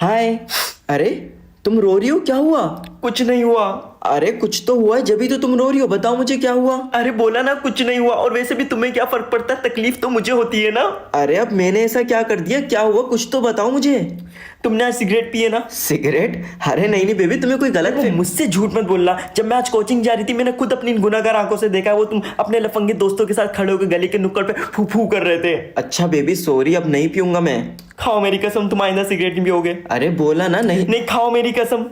हाय। अरे तुम रो रही हो, क्या हुआ? कुछ नहीं हुआ। अरे कुछ तो हुआ है, जब भी तो तुम रो रही हो। बताओ मुझे क्या हुआ। अरे बोला ना कुछ नहीं हुआ। और वैसे भी तुम्हें क्या फर्क पड़ता है, तकलीफ तो मुझे होती है ना। अरे अब मैंने ऐसा क्या कर दिया, क्या हुआ कुछ तो बताओ मुझे। तुमने आज सिगरेट पिए ना। सिगरेट? अरे नहीं नहीं बेबी, तुम्हें कोई गलत देखो, मुझसे झूठ मत बोलना। जब मैं आज कोचिंग जा रही थी, मैंने खुद अपनी गुनाहगार आंखों से देखा है, वो तुम अपने लफंगे दोस्तों के साथ खड़े होकर गली के नुक्कड़ पे फू फू कर रहे थे। अच्छा बेबी सॉरी, अब नहीं पीऊंगा मैं। खाओ मेरी कसम, तुम आइंदा सिगरेट नहीं पियोगे। अरे बोला ना नहीं। नहीं, खाओ मेरी कसम।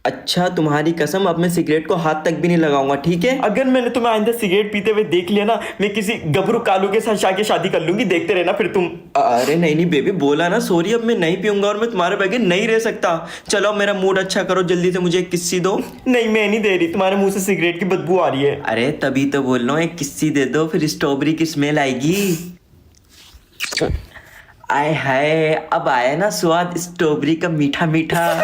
अच्छा तुम्हारी कसम, अब मैं सिगरेट को हाथ तक भी नहीं लगाऊंगा, ठीक है? अगर मैंने तुम्हें आइंदा सिगरेट पीते हुए देख लिया ना, मैं किसी गबरू कालू के साथ जाके शादी कर लूंगी, देखते रहना फिर तुम। अरे नहीं नहीं बेबी, बोला ना सॉरी, अब मैं नहीं पीऊंगा और मैं तुम्हारे बगैर नहीं रह सकता। चलो अब मेरा मूड अच्छा करो, जल्दी से मुझे एक किस्सी दो। नहीं, मैं नहीं दे रही, तुम्हारे मुंह से सिगरेट की बदबू आ रही है। अरे तभी तो बोल रहा हूँ, एक किस्सी दे दो, फिर स्ट्रॉबेरी की स्मेल आएगी। आय हाय, अब आया ना स्वाद स्ट्रॉबेरी का मीठा मीठा।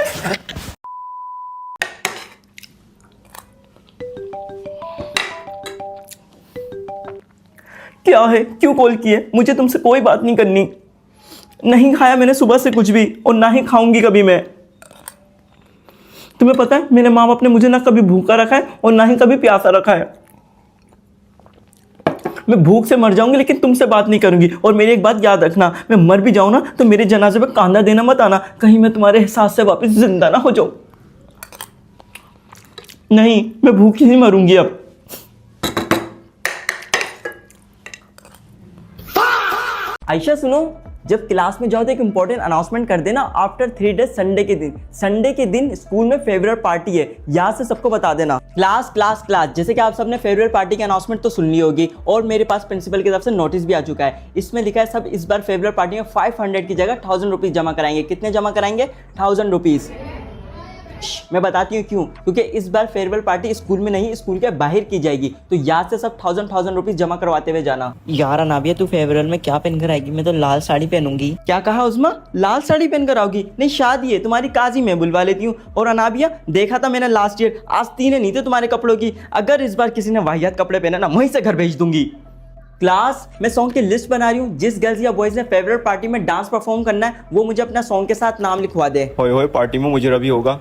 क्या है, क्यों कॉल किए? मुझे तुमसे कोई बात नहीं करनी। नहीं खाया मैंने सुबह से कुछ भी, और ना ही खाऊंगी कभी मैं। तुम्हें पता है, मेरे माँ बाप ने मुझे ना कभी भूखा रखा है और ना ही कभी प्यासा रखा है। मैं भूख से मर जाऊंगी लेकिन तुमसे बात नहीं करूंगी। और मेरी एक बात याद रखना, मैं मर भी जाऊं ना तो मेरे जनाजे पे कांदा देना मत आना, कहीं मैं तुम्हारे एहसास से वापस जिंदा ना हो जाऊं। नहीं, मैं भूखी नहीं मरूंगी अब। आयशा सुनो, जब क्लास में जाओ तो एक इंपॉर्टेंट अनाउंसमेंट कर देना। आफ्टर 3 डेज संडे के दिन स्कूल में फेवरल पार्टी है, याद से सबको बता देना। क्लास क्लास क्लास, जैसे कि आप सबने फेवरल पार्टी की अनाउंसमेंट तो सुन ली होगी, और मेरे पास प्रिंसिपल की तरफ से नोटिस भी आ चुका है। इसमें लिखा है सब इस बार फेवरल पार्टी में 500 की जगह 1000 रुपीज जमा कराएंगे। कितने जमा कराएंगे? 1000 रुपीज। मैं बताती हूँ क्यों, क्योंकि इस बार फेयरवेल पार्टी स्कूल में नहीं, स्कूल के बाहर की जाएगी। तो याद से सब 1000 रुपीज जमा करवाते हुए जाना। यार अनाबिया, तू फेवरल में क्या पहन कर आएगी? मैं तो लाल साड़ी पहनूंगी। क्या कहा उस्मा? लाल साड़ी पहन कर आओगी? नहीं, शादी है तुम्हारी, काजी मैं बुलवा लेती हूँ। और अनाबिया, देखा था मैंने लास्ट ईयर, आस्तीन नहीं थे तुम्हारे कपड़ों की। अगर इस बार किसी ने वाहियात कपड़े पहने ना, वहीं से घर भेज दूंगी। क्लास, मैं सॉन्ग की लिस्ट बना रही हूँ। जिस गर्ल्स या बॉयज ने फेवरेट पार्टी में डांस परफॉर्म करना है, वो मुझे अपना सॉन्ग के साथ नाम लिखवा दे। होए होए, पार्टी में मुजरा भी होगा।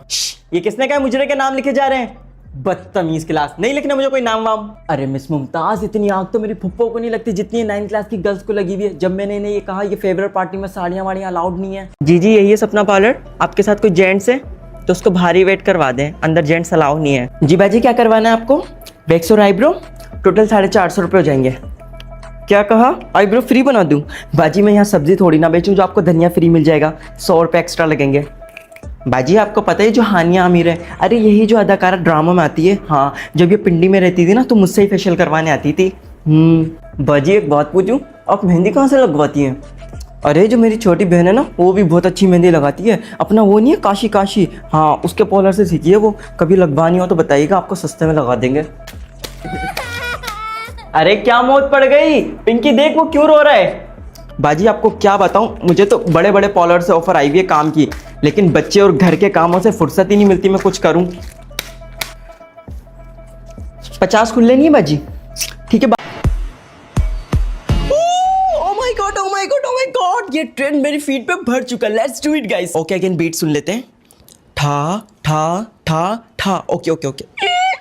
ये किसने कहा मुजरे के नाम लिखे जा रहे हैं? बदतमीज क्लास, नहीं लिखना मुझे कोई नाम वाम। अरे मिस मुमताज, इतनी आग तो मेरी फुप्पो को नहीं लगती जितनी 9th क्लास की गर्ल्स को लगी हुई है। जब मैंने इन्हें ये कहा ये फेवरेट पार्टी में साड़ियाँ वाड़ियाँ अलाउड नहीं है। जी जी, यही है सपना पार्लर। आपके साथ कोई जेंट्स है तो उसको भारी वेट करवा दें, अंदर जेंट्स अलाउ नहीं है। जी बाजी, क्या करवाना है आपको? वैक्स और आईब्रो? टोटल 450 रुपये हो जाएंगे। क्या कहा? आईब्रो फ्री बना दूं? बाजी मैं यहाँ सब्जी थोड़ी ना बेचूं जो आपको धनिया फ्री मिल जाएगा। 100 रुपये एक्स्ट्रा लगेंगे। बाजी आपको पता है जो हानिया आमिर है, अरे यही जो अदाकारा ड्रामा में आती है, हाँ, जब ये पिंडी में रहती थी ना तो मुझसे ही फेशियल करवाने आती थी। बाजी एक बात पूछूं, आप मेहंदी कहाँ से लगवाती हैं? अरे जो मेरी छोटी बहन है ना, वो भी बहुत अच्छी मेहंदी लगाती है। अपना वो नहीं है काशी, हाँ, उसके पॉलर से सीखी है वो। कभी लगवानी हो तो बताइएगा, आपको सस्ते में लगा देंगे। अरे क्या मौत पड़ गई? पिंकी देख वो क्यों रो रहा है। बाजी आपको क्या बताऊं, मुझे तो बड़े बड़े पॉलर से ऑफर आई हुई है काम की, लेकिन बच्चे और घर के कामों से फुर्सत ही नहीं मिलती मैं कुछ करूं। 50 खुले नहीं है बाजी? ठीक है। Oh my God, oh my God, oh my God, ये ट्रेंड मेरी फीड पे भर चुका। Let's do it guys. Okay, again beat सुन लेते हैं। ठा ठा ठा ठा। Okay okay okay.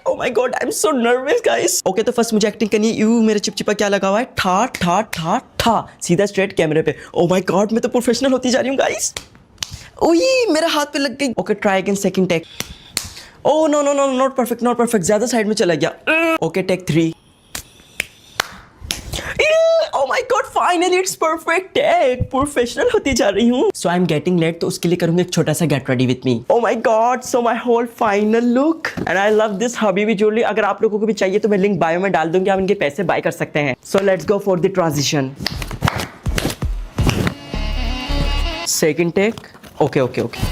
Oh my God, I'm so nervous guys. Okay, तो फर्स्ट मुझे एक्टिंग करनी है। यू मेरे चिपचिपा क्या लगा हुआ है? ठा ठा ठा ठा, सीधा स्ट्रेट कैमरे पे। Oh my God, मैं तो प्रोफेशनल होती जा रही हूँ गाइस। ओही, मेरा हाथ पे लग गई। Okay, try again, second take. Oh no no no, not perfect, not perfect, ज्यादा साइड में चला गया। Okay, take 3। Oh my God, finally it's perfect take. Professional होती जा रही हूँ। So I'm getting late, तो उसके लिए करूँगा एक छोटा सा get ready with me. Oh my God, so my whole final look and I love this Habibi jewelry. अगर आप लोगों को भी चाहिए तो मैं लिंक बायो में डाल दूंगी, आप इनके पैसे बाय कर सकते हैं। So let's go for the transition. Second take. Okay, okay, okay.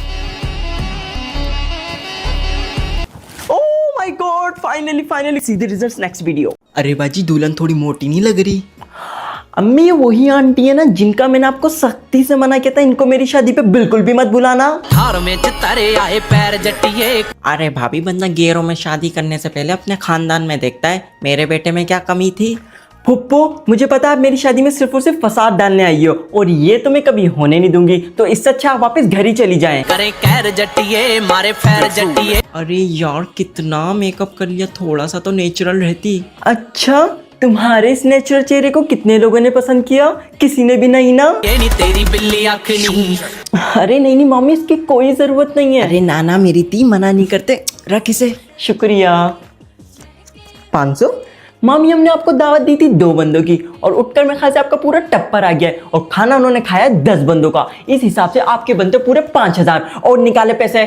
Oh my God, finally. See the results next video. अरे बाजी, दुल्हन थोड़ी मोटी नहीं लग रही? अम्मी, ये वही आंटी है ना जिनका मैंने आपको सख्ती से मना किया था इनको मेरी शादी पे बिल्कुल भी मत बुलाना। हार में चितारे आए पैर जटिए। अरे भाभी, बंदा गेरों में शादी करने से पहले अपने खानदान में देखता है मेरे बेटे में क्या कमी थी। फुप्पो, मुझे पता है आप मेरी शादी में सिर्फ और सिर्फ फसाद डालने आई हो और ये तो मैं कभी होने नहीं दूंगी, तो इससे अच्छा आप वापस घर ही चली जाएं। करे कहर जट्टिए मारे फैर जट्टिए। अरे यार कितना मेकअप कर लिया, थोड़ा सा तो नेचुरल रहती। अच्छा, तुम्हारे इस नेचुरल चेहरे को कितने लोगों ने पसंद किया? किसी ने भी नहीं ना? ये नी तेरी बिल्ली आँख नी। अरे नहीं नहीं मम्मी, इसकी कोई जरूरत नहीं है। अरे नाना मेरी ती मना नहीं करते, रख इसे। शुक्रिया। 500। मामी, हमने आपको दावत दी थी 2 बंदों की और उठकर मैं खासे आपका पूरा टप्पर आ गया है और खाना उन्होंने खाया 10 बंदों का। इस हिसाब से आपके बनते पूरे 5000 और निकाले पैसे।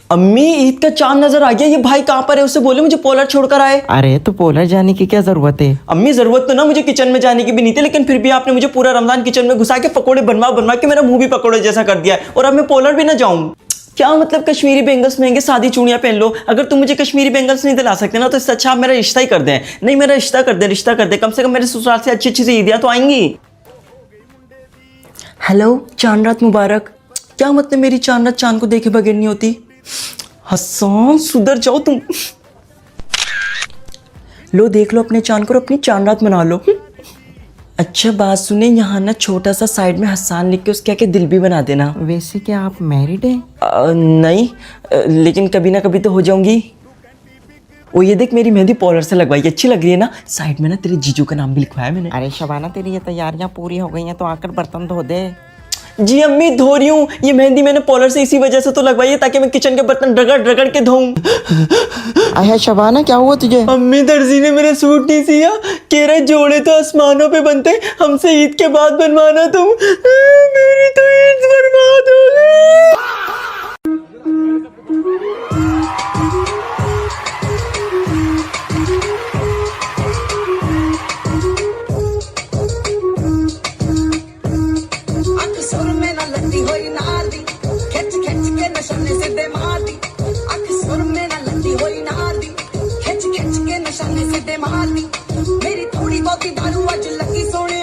अम्मी, ईद का चांद नजर आ गया। ये भाई कहाँ पर है? उससे बोले मुझे पोलर छोड़कर आए। अरे तो पोलर जाने की क्या जरूरत है? अम्मी, जरूरत तो ना मुझे किचन में जाने की भी नहीं थी, लेकिन फिर भी आपने मुझे पूरा रमजान किचन में घुसा के पकोड़े बनवा बनवा के मेरा मुंह भी पकोड़े जैसा कर दिया है और अब मैं पोलर भी ना जाऊं। क्या मतलब कश्मीरी बैंगल्स महंगे, सादी चूड़ियां पहन लो। अगर तुम मुझे कश्मीरी बैंगल्स नहीं दिला सकते ना तो इससे अच्छा आप मेरा रिश्ता ही कर दें। नहीं, मेरा रिश्ता कर दे, रिश्ता कर दे। कम से कम मेरे ससुराल से अच्छी अच्छी सी ईदियां तो आएंगी। हेलो, चांद रात मुबारक। क्या मतलब मेरी चांद रात चांद को देखे बगैर नहीं होती? हसन, सुधर जाओ तुम। लो देख लो अपने चांद को और अपनी चांद रात मना लो। अच्छा बात सुने, यहाँ ना छोटा सा साइड में हसान लिख के उसके आगे दिल भी बना देना। वैसे क्या आप मैरिड हैं? नहीं, लेकिन कभी ना कभी तो हो जाऊंगी। वो ये देख, मेरी मेहंदी पॉलर से लगवाई, अच्छी लग रही है ना? साइड में ना तेरे जीजू का नाम भी लिखवाया मैंने। अरे शबाना, तेरी ये तैयारियां पूरी हो गई हैं तो आकर बर्तन धो दे। जी अम्मी, धो रही हूँ। ये मेहंदी मैंने पॉलर से इसी वजह से तो लगवाई है ताकि मैं किचन के बर्तन रगड़ रगड़ के धोऊं। अरे शबाना, क्या हुआ तुझे? अम्मी, दर्जी ने मेरा सूट नहीं सिया। कह रहे जोड़े तो आसमानों पे बनते, हमसे ईद के बाद बनवाना तुम। मेरी तो ईद बर्बाद हो गई। अख सुर में न लगी हुई नार दी, खिच खिच के निशाने सीधे मार दी। अख सुर में न लगी हुई नार दी, खिच खिच के निशाने सीधे मार दी। मेरी थोड़ी बहुती दारू अज लगी सोने,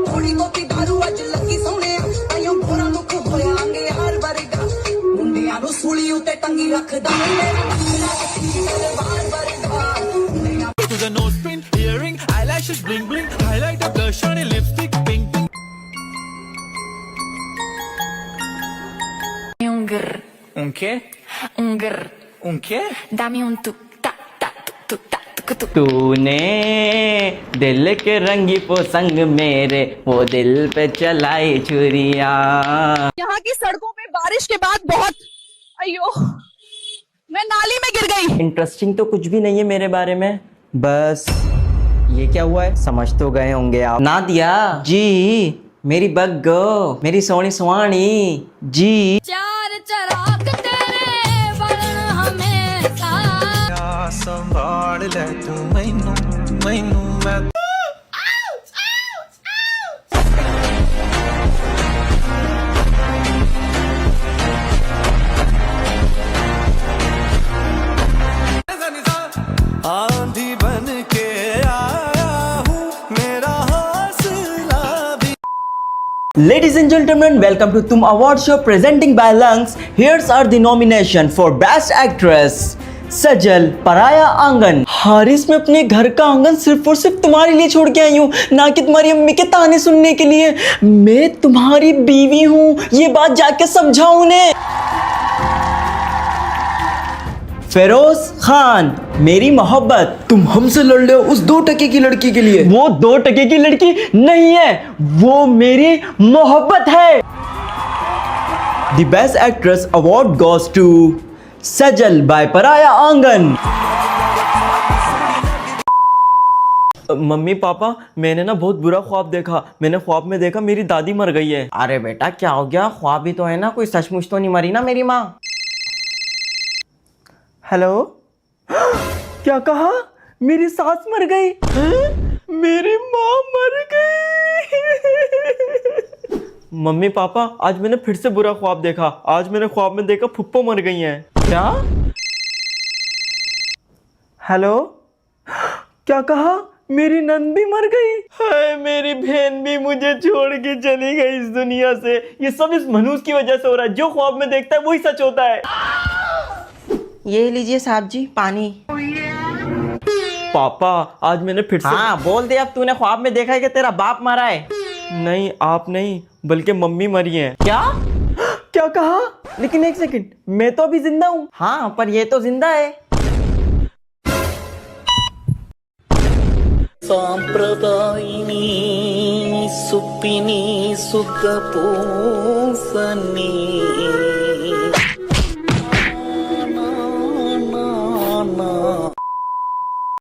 थोड़ी बहुती दारू अज लगी सोने। अयो बुरा मुख होयांगे यार वर्गा, मुंडियां नु सूली उते टंगी रखदा। To the nose print, earring, eyelashes bling bling, highlighter, blush on your lipstick, pink pink. Un grr, Un qué? un grr. Un qué? Dame un tuk ta ta tuk ta tuk tuk. तूने दिल के रंगी पोसंग मेरे, वो दिल पे चलाई छुरिया। यहाँ की सड़कों पे बारिश के बाद बहुत, अयो, मैं नाली में गिर गई। इंटरेस्टिंग तो कुछ भी नहीं है मेरे बारे में, बस ये क्या हुआ है समझ तो गए होंगे आप। नादिया जी, मेरी बग्गो, मेरी सोनी सुहानी जी। चार चराग तेरे बलन हमेशा। संभाल ले तू मैनू मैनू मैं। आंधी बन के आया हूँ, मेरा हौसला भी। Ladies and gentlemen, welcome to Tum Award Show presenting by Lungs. Here's are the nomination for Best Actress. सजल, पराया आंगन। हारिस, मैं अपने घर का आंगन सिर्फ और सिर्फ तुम्हारे लिए छोड़ के आई हूँ, ना कि तुम्हारी अम्मी के ताने सुनने के लिए। मैं तुम्हारी बीवी हूँ, ये बात जाके समझाओ उन्हें। फेरोज खान, मेरी मोहब्बत। तुम हमसे लड़ रहे हो उस 2 टके की लड़की के लिए। वो 2 टके की लड़की नहीं है, वो मेरी मोहब्बत है। The Best Actress Award goes to Sajal by Paraya Aangan. Mummy papa, मैंने ना बहुत बुरा ख्वाब देखा। मैंने ख्वाब में देखा मेरी दादी मर गई है। अरे बेटा क्या हो गया? ख्वाब ही तो है ना, कोई सचमुच तो नहीं मरी ना मेरी माँ। हेलो, क्या कहा? मेरी सास मर गई? मेरी माँ मर गई। मम्मी पापा, आज मैंने फिर से बुरा ख्वाब देखा। आज मैंने ख्वाब में देखा फुप्पो मर गई हैं। क्या? हेलो, क्या कहा? मेरी नंद भी मर गई। हाय, मेरी बहन भी मुझे छोड़ के चली गई इस दुनिया से। ये सब इस मनूस की वजह से हो रहा है। जो ख्वाब में देखता है वही सच होता है। ये लीजिए साहब जी पानी। पापा आज मैंने फिर से हाँ बोल दे, अब तूने ख्वाब में देखा है कि तेरा बाप मरा है। नहीं आप नहीं बल्कि मम्मी मरी हैं। क्या क्या कहा? लेकिन एक सेकंड, मैं तो अभी जिंदा हूँ। हाँ पर ये तो जिंदा है। సాంప్రదాయిని సుప్పిని సుఖ పూసని